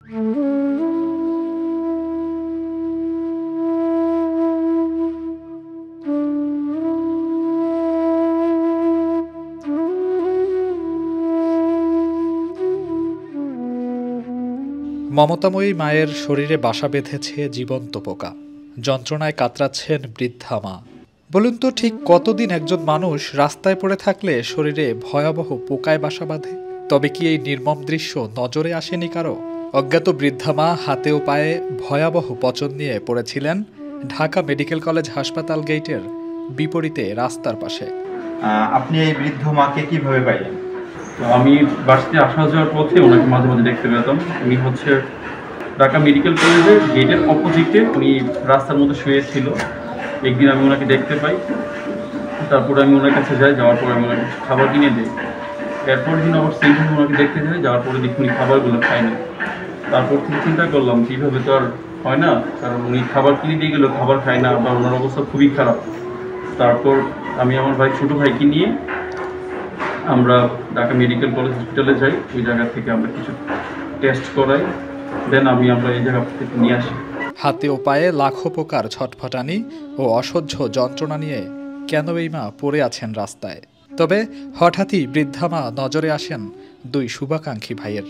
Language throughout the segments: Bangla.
মমতাময়ী মায়ের শরীরে বাসা বেঁধেছে জীবন্ত পোকা। যন্ত্রণায় কাতরাচ্ছেন বৃদ্ধা মা। বলুন তো, ঠিক কতদিন একজন মানুষ রাস্তায় পড়ে থাকলে শরীরে ভয়াবহ পোকায় বাসা বাঁধে? তবে কি এই নির্মম দৃশ্য নজরে আসেনি কারো? অজ্ঞাত বৃদ্ধা মা হাতে ও পায়ে ভয়াবহ পচন নিয়ে পড়েছিলেন ঢাকা মেডিকেল কলেজ হাসপাতাল গেটের বিপরীতে রাস্তার পাশে। আপনি এই বৃদ্ধ মাকে কিভাবে পাইলেন? আমি বাসতে আসা যাওয়ার পথে ওনাকে মাঝে মাঝে দেখতে পেতাম। উনি হচ্ছে ঢাকা মেডিকেল কলেজের গেটের অপোজিটে উনি রাস্তার মধ্যে শুয়েছিল। একদিন আমি ওনাকে দেখতে পাই, তারপরে আমি ওনার কাছে যাই, যাওয়ার পরে আমি ওনাকে কিছু খাবার কিনে দিই। এরপর দিন আবার সেই দিন ওনাকে দেখতে যাই, যাওয়ার পরে দেখি উনি খাবারগুলো খায়নি। তারপর থেকে চিন্তা করলাম কীভাবে তো আর হয় না, কারণ উনি খাবার কিনে দিয়ে গেলেও খাবার খায় না বা ওনার অবস্থা খুবই খারাপ। তারপর আমি আমার ভাই ছোটো ভাইকে নিয়ে আমরা ঢাকা মেডিকেল কলেজ হসপিটালে যাই। ওই জায়গা থেকে আমরা কিছু টেস্ট করাই, দেন আমরা এই জায়গা থেকে নিয়ে আসি। হাতে ও পায়ে লাখো পোকার ছটফটানি ও অসহ্য যন্ত্রণা নিয়ে কেন এই মা পড়ে আছেন রাস্তায়? তবে হঠাৎই বৃদ্ধা মা নজরে আসেন দুই শুভাকাঙ্ক্ষী ভাইয়ের।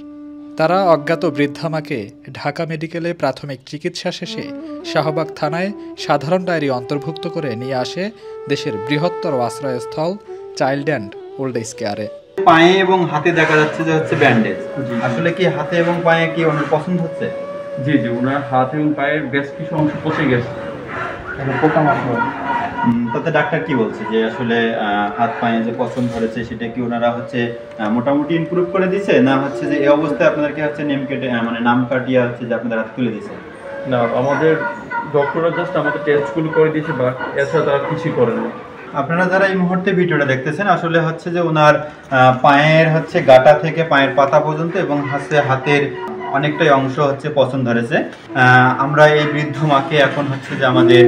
তারা অজ্ঞাত বৃদ্ধা মাকে ঢাকা মেডিকেলে প্রাথমিক চিকিৎসা শেষে শাহবাগ থানায় সাধারণ ডায়েরি অন্তর্ভুক্ত করে নিয়ে আসে দেশের বৃহত্তর আশ্রয়স্থল চাইল্ড অ্যান্ড ওল্ড এজ কেয়ারে। পায়ে এবং হাতে দেখা যাচ্ছে যে হচ্ছে ব্যান্ডেজ। আসলে কি হাতে এবং পায়ে কি ওনার পছন্দ হচ্ছে? জি, ওনার হাত এবং পায়ের বেশ কিছু অংশ পচে গেছে, পোকা মাকড়। তাতে ডাক্তার কি বলছে যে আসলে হাত পায়ে যে পছন্দ ধরেছে সেটা কি ওনারা হচ্ছে মোটামুটি ইমপ্রুভ করে দিছে, না হচ্ছে যে এই অবস্থায় আপনাদেরকে হচ্ছে নেম কেটে মানে নাম কাটিয়ে হচ্ছে যে আপনাদের হাত তুলে দিছে? না, আমাদের ডক্টররা জাস্ট আমাদের টেস্টগুলো করে দিয়েছে, বা এছাড়া তারা কিছুই করেন না। আপনারা যারা এই মুহূর্তে ভিডিওটা দেখতেছেন, আসলে হচ্ছে যে ওনার পায়ের হচ্ছে গাটা থেকে পায়ের পাতা পর্যন্ত এবং হাতের অনেকটাই অংশ হচ্ছে পছন্দ ধরেছে। আমরা এই বৃদ্ধ মাকে এখন হচ্ছে যে আমাদের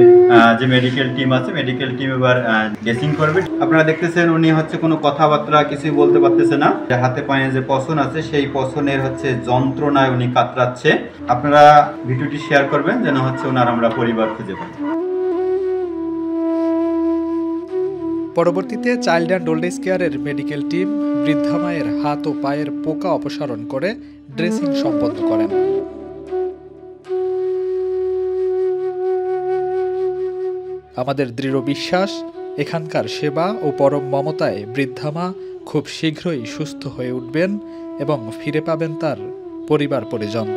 যে মেডিকেল টিম আছে, মেডিকেল টিম এবার ড্রেসিং করবে। আপনারা দেখতেছেন উনি হচ্ছে কোনো কথাবার্তা কিছুই বলতে পারতেছে না। হাতে পায়ে যে পছন আছে সেই পছনের হচ্ছে যন্ত্রণায় উনি কাতরাচ্ছে। আপনারা ভিডিওটি শেয়ার করবেন যেন হচ্ছে ওনার আমরা পরিবার খুঁজে পাই। পরবর্তীতে চাইল্ড অ্যান্ড ওল্ড এজ কেয়ারের মেডিকেল টিম বৃদ্ধা মায়ের হাত ও পায়ের পোকা অপসারণ করে ড্রেসিং সম্পন্ন করেন। আমাদের দৃঢ় বিশ্বাস, এখানকার সেবা ও পরম মমতায় বৃদ্ধা মা খুব শীঘ্রই সুস্থ হয়ে উঠবেন এবং ফিরে পাবেন তার পরিবার পরিজন।